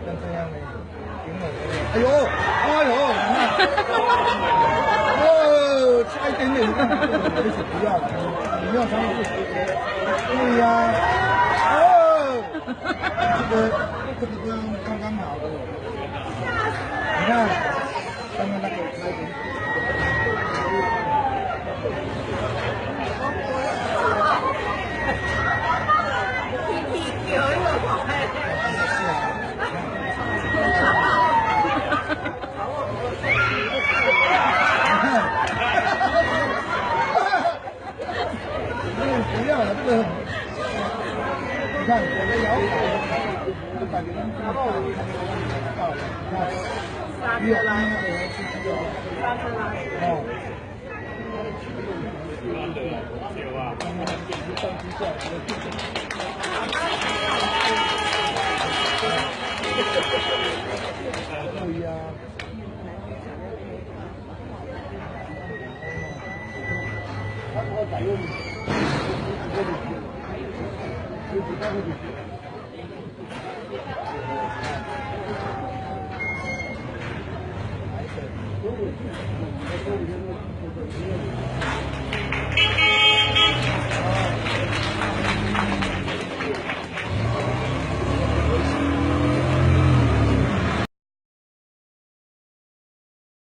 像这样的，哎呦，哎呦，你看，哦，差一点点，你看，没事，不要了，你要上去，对呀，哦，这个刚刚好的，你看，刚刚那个开的。不要了，这个，你看我的摇摆，就感觉这么大，你看这个位置到了，你看，越拉越刺激哦，哦。对呀。我改用，我